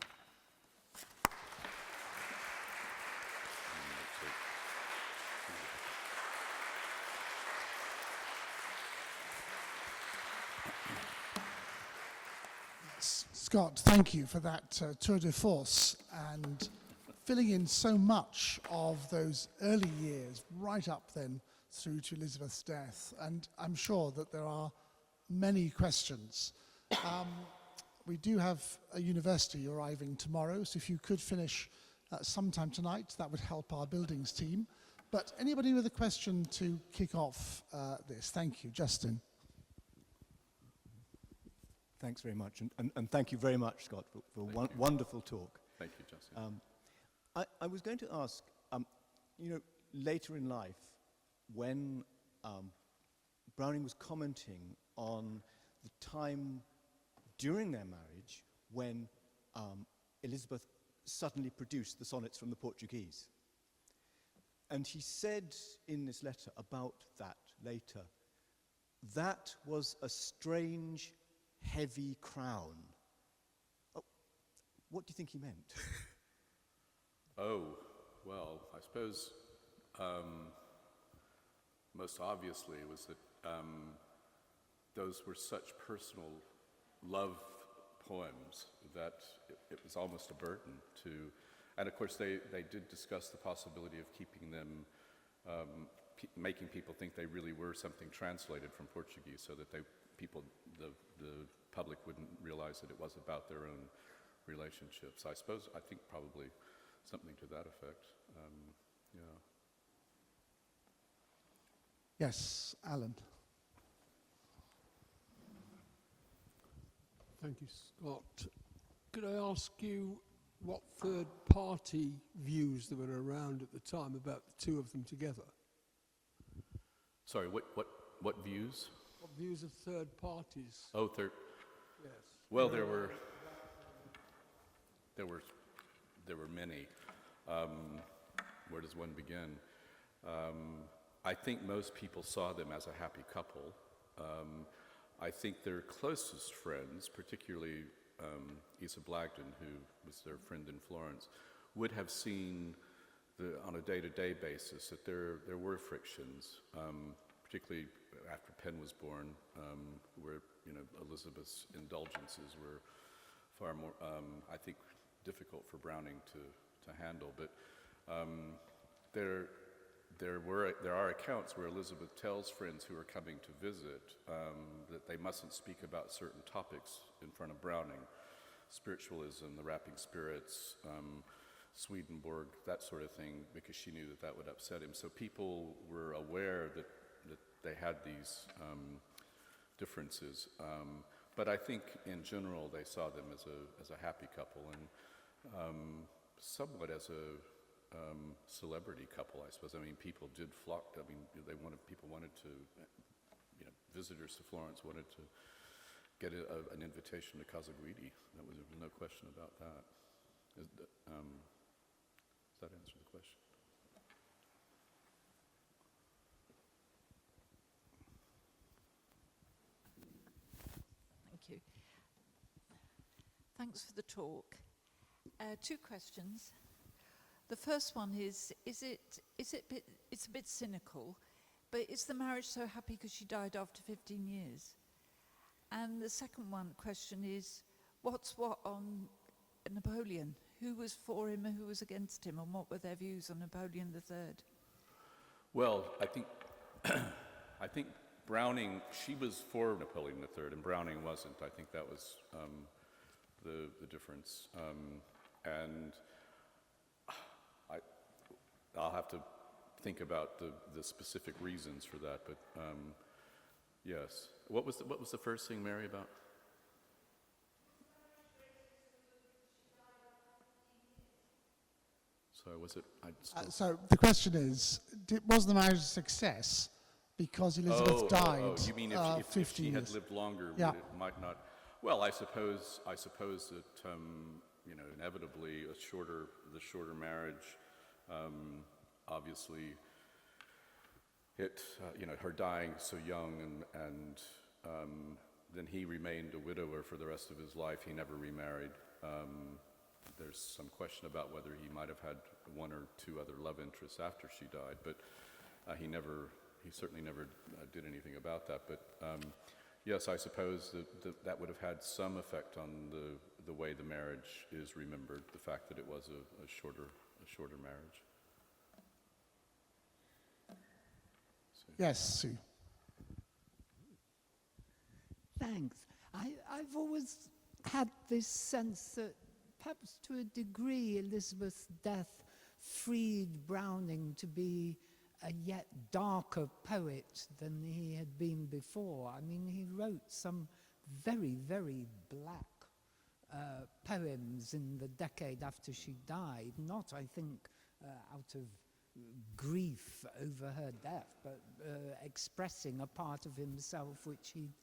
Speaker 1: Scott, thank you for that tour de force and filling in so much of those early years right up then through to Elizabeth's death. And I'm sure that there are many questions. We do have a university arriving tomorrow, so if you could finish sometime tonight, that would help our buildings team. But anybody with a question to kick off this? Thank you. Justin.
Speaker 3: Thanks very much, and thank you very much, Scott, for a wonderful talk.
Speaker 2: Thank you, Justin.
Speaker 3: I was going to ask, later in life, when Browning was commenting on the time during their marriage when Elizabeth suddenly produced the sonnets from the Portuguese. And he said in this letter about that later, that was a strange, heavy crown. Oh, what do you think he meant?
Speaker 2: Oh, well, I suppose most obviously was that those were such personal love poems that it was almost a burden to, and of course they did discuss the possibility of keeping them, making people think they really were something translated from Portuguese so that the public wouldn't realize that it was about their own relationships. I think probably something to that effect, yeah.
Speaker 1: Yes, Alan.
Speaker 4: Thank you, Scott. Could I ask you what third-party views there were around at the time about the two of them together?
Speaker 2: Sorry, what views?
Speaker 4: What views of third parties?
Speaker 2: Oh,
Speaker 4: Yes.
Speaker 2: well, there were there were many. Where does one begin? I think most people saw them as a happy couple. I think their closest friends, particularly Isa Blagden, who was their friend in Florence, would have seen on a day-to-day basis that there were frictions, particularly after Penn was born, where Elizabeth's indulgences were far more, I think, difficult for Browning to handle. But there are accounts where Elizabeth tells friends who are coming to visit that they mustn't speak about certain topics in front of Browning. Spiritualism, the rapping spirits, Swedenborg, that sort of thing, because she knew that would upset him. So people were aware that they had these differences. But I think in general they saw them as a happy couple, and somewhat as a celebrity couple, I suppose. I mean, people did flock. I mean, people wanted to, visitors to Florence wanted to get an invitation to Casa Guidi. There was no question about that. Does that answer the question?
Speaker 5: Thank you. Thanks for the talk. 2 questions. The first one is it's a bit cynical, but is the marriage so happy because she died after 15 years? And the second question is, what's what on Napoleon? Who was for him and who was against him, and what were their views on Napoleon III?
Speaker 2: Well, I think Browning, she was for Napoleon III, and Browning wasn't. I think that was the difference. And I'll have to think about the specific reasons for that, but yes. What was the first thing, Mary, about? Sorry, was it?
Speaker 1: So the question is, was the marriage a success because Elizabeth died?
Speaker 2: Oh, you mean if she had
Speaker 1: years.
Speaker 2: lived longer,
Speaker 1: Yeah.
Speaker 2: it might not? Well, I suppose that inevitably the shorter marriage, obviously, her dying so young, and then he remained a widower for the rest of his life. He never remarried. There's some question about whether he might have had 1 or 2 other love interests after she died, but he certainly never did anything about that. But yes, I suppose that would have had some effect on the way the marriage is remembered, the fact that it was a shorter marriage.
Speaker 1: Yes, Sue.
Speaker 6: Thanks. I've always had this sense that perhaps to a degree Elizabeth's death freed Browning to be a yet darker poet than he had been before. I mean, he wrote some very, very black poems in the decade after she died, not, I think, out of grief over her death, but expressing a part of himself which he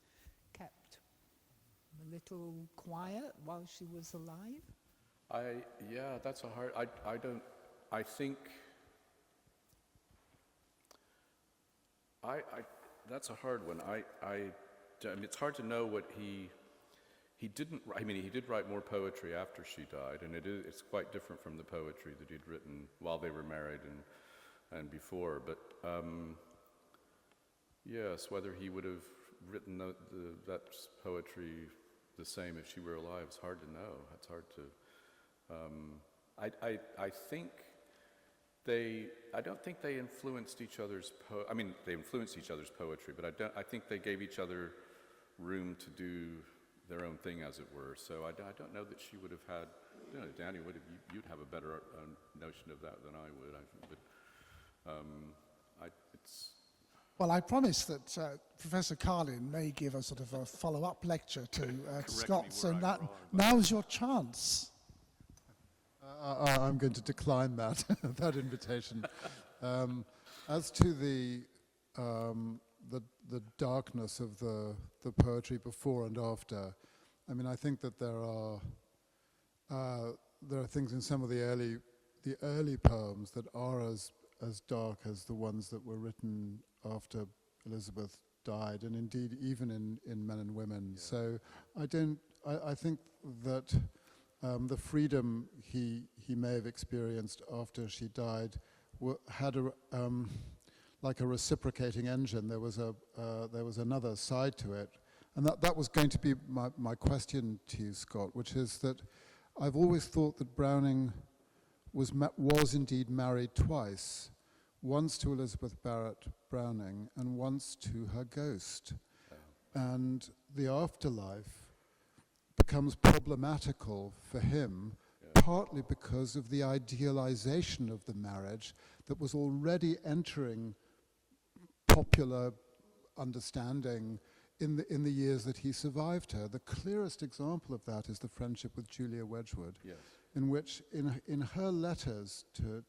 Speaker 6: kept a little quiet while she was alive.
Speaker 2: That's a hard. I think that's a hard one. I mean, it's hard to know what he didn't. I mean, he did write more poetry after she died, and it's quite different from the poetry that he'd written while they were married and before. But yes, whether he would have written that poetry the same if she were alive, it's hard to know. It's hard to. I think I don't think they influenced each other's I mean, they influenced each other's poetry, but I think they gave each other room to do their own thing, as it were. So I don't know that she would have had, Danny, you'd have a better notion of that than I would.
Speaker 1: Well, I promise that Professor Carlin may give a sort of a follow-up lecture to Scott, so now's your chance.
Speaker 7: I'm going to decline that that invitation. As to the darkness of the poetry before and after, I mean, I think that there are there are things in some of the early poems that are as dark as the ones that were written after Elizabeth died, and indeed even in Men and Women. Yeah. So I think that the freedom he may have experienced after she died had like a reciprocating engine. There was another side to it, and that was going to be my question to you, Scott, which is that I've always thought that Browning was indeed married twice, once to Elizabeth Barrett Browning and once to her ghost. And the afterlife becomes problematical for him, partly because of the idealization of the marriage that was already entering popular understanding in the years that he survived her. The clearest example of that is the friendship with Julia Wedgwood, yes, in which, in her letters to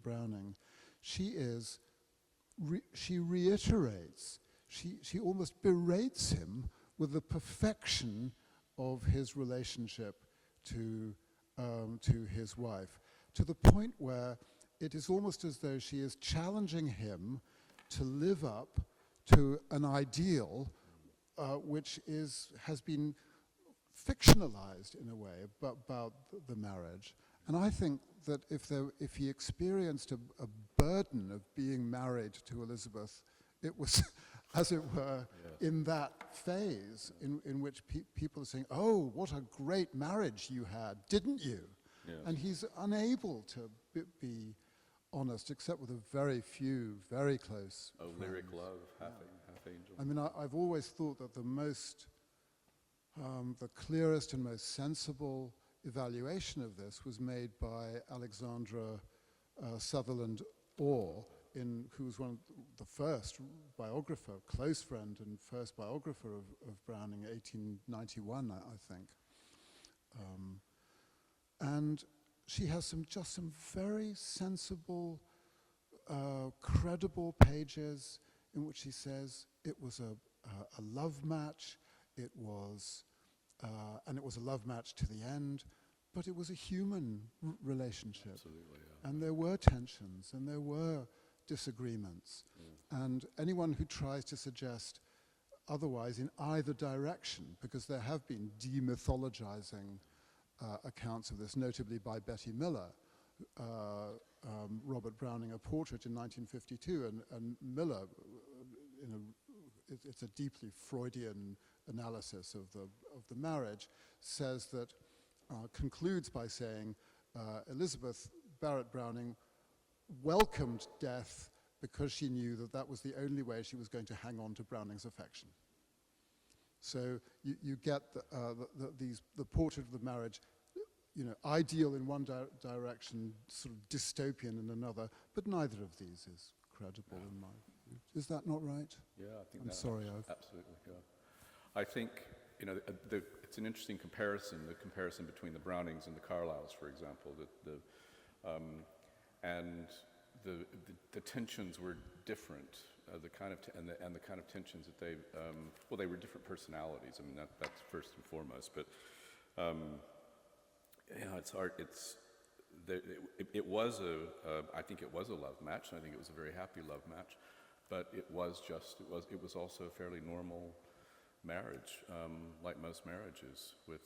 Speaker 7: Browning, she reiterates, she almost berates him with the perfection of his relationship to his wife, to the point where it is almost as though she is challenging him to live up to an ideal which has been fictionalized in a way about the marriage. And I think that if he experienced a burden of being married to Elizabeth, it was, as it were, yes, in that phase in which people are saying, "Oh, what a great marriage you had, didn't you?" Yes. And he's unable to be honest, except with a very few, very close friends.
Speaker 2: Lyric love, half angel.
Speaker 7: I mean, I've always thought that the clearest and most sensible evaluation of this was made by Alexandra Sutherland Orr, who was one of the first biographer, close friend and first biographer of Browning, 1891, I think. And she has some very sensible, credible pages in which she says it was a love match, and it was a love match to the end, but it was a human relationship.
Speaker 2: Absolutely, yeah.
Speaker 7: And there were tensions, and there were disagreements. Yeah. And anyone who tries to suggest otherwise in either direction, because there have been demythologizing accounts of this, notably by Betty Miller, Robert Browning, a portrait in 1952, and Miller, it's a deeply Freudian analysis of the marriage, says that, concludes by saying, Elizabeth Barrett Browning welcomed death because she knew that was the only way she was going to hang on to Browning's affection. So you get the portrait of the marriage, ideal in one direction, sort of dystopian in another, but neither of these is credible in my view. Is that not right?
Speaker 2: Yeah, I think
Speaker 7: I'm sorry.
Speaker 2: Absolutely, yeah. I think, it's an interesting comparison, the comparison between the Brownings and the Carlyles, for example, and the tensions were different, the kind of tensions that they were different personalities. I mean, that's first and foremost. But it's hard. It was I think it was a love match, and I think it was a very happy love match. But it was also a fairly normal marriage, like most marriages that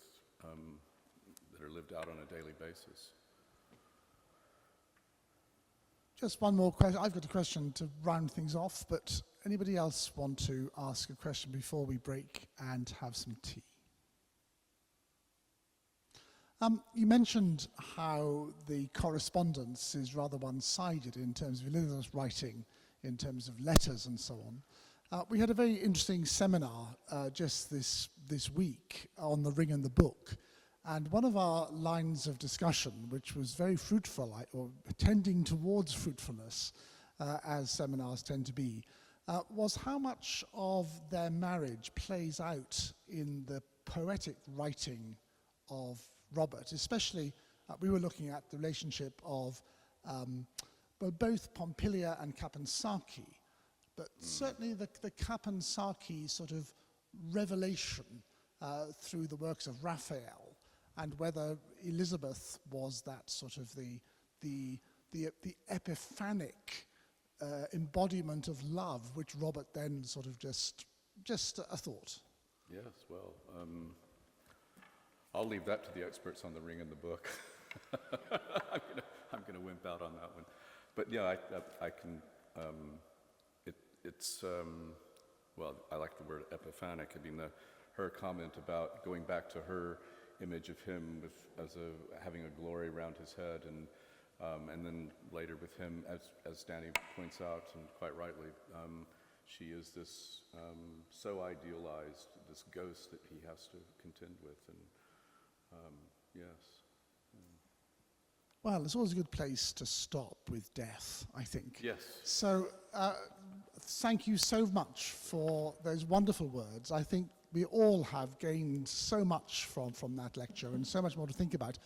Speaker 2: are lived out on a daily basis.
Speaker 1: Just one more question. I've got a question to round things off, but anybody else want to ask a question before we break and have some tea? You mentioned how the correspondence is rather one-sided in terms of Elizabeth's writing, in terms of letters and so on. We had a very interesting seminar just this week on the Ring and the Book. And one of our lines of discussion, which was very fruitful, or tending towards fruitfulness, as seminars tend to be, was how much of their marriage plays out in the poetic writing of Robert. Especially, we were looking at the relationship of both Pompilia and Kaponsaki, but certainly the Kaponsaki sort of revelation through the works of Raphael, and whether Elizabeth was that sort of the epiphanic embodiment of love, which Robert then sort of just a thought.
Speaker 2: Yes, well, I'll leave that to the experts on the ring and the book. I'm gonna wimp out on that one. But yeah, I can, well, I like the word epiphanic. I mean, her comment about going back to her image of him having a glory around his head, and then later with him, as Danny points out, and quite rightly, she is this so idealized, this ghost that he has to contend with, and yes.
Speaker 1: Well, it's always a good place to stop with death, I think.
Speaker 2: Yes.
Speaker 1: So, thank you so much for those wonderful words. I think we all have gained so much from that lecture and so much more to think about.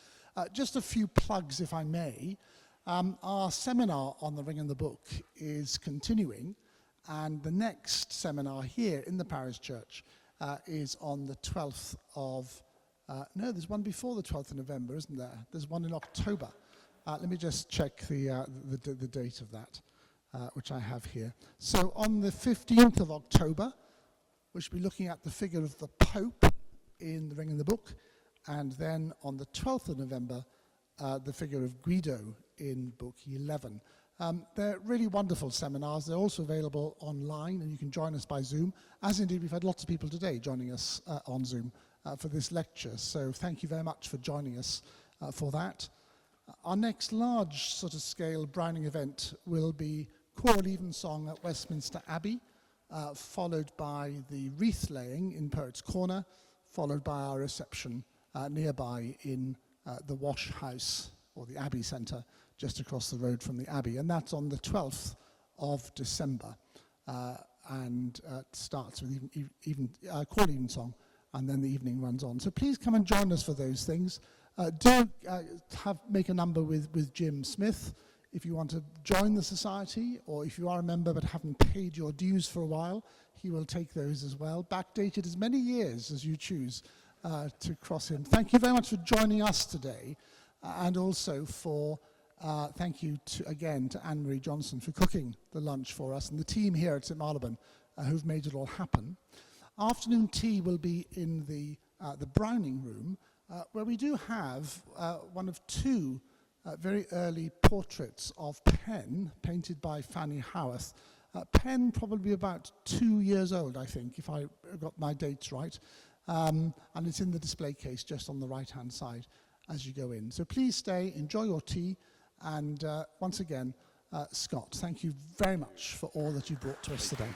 Speaker 1: Just a few plugs, if I may. Our seminar on the Ring and the Book is continuing, and the next seminar here in the parish church is on the 12th of... no, there's one before the 12th of November, isn't there? There's one in October. Let me just check the date of that, which I have here. So on the 15th of October, we should be looking at the figure of the Pope in the Ring and the Book, and then on the 12th of November, the figure of Guido in Book 11. They're really wonderful seminars. They're also available online, and you can join us by Zoom, as indeed we've had lots of people today joining us on Zoom for this lecture. So thank you very much for joining us for that. Our next large sort of scale Browning event will be choral evensong at Westminster Abbey, followed by the wreath laying in Poets' Corner, followed by our reception nearby in the Wash House, or the Abbey Centre, just across the road from the Abbey. And that's on the 12th of December, and starts with choral evensong, and then the evening runs on. So please come and join us for those things. Make a number with Jim Smith if you want to join the society, or if you are a member but haven't paid your dues for a while, he will take those as well. Backdated as many years as you choose to cross him. Thank you very much for joining us today, and also for thank you again to Anne-Marie Johnson for cooking the lunch for us, and the team here at St Marylebone who've made it all happen. Afternoon tea will be in the Browning room, where we do have one of two very early portraits of Penn, painted by Fanny Howarth. Penn probably about 2 years old, I think, if I got my dates right. And it's in the display case just on the right-hand side as you go in. So please stay, enjoy your tea, and once again, Scott, thank you very much for all that you brought to us today.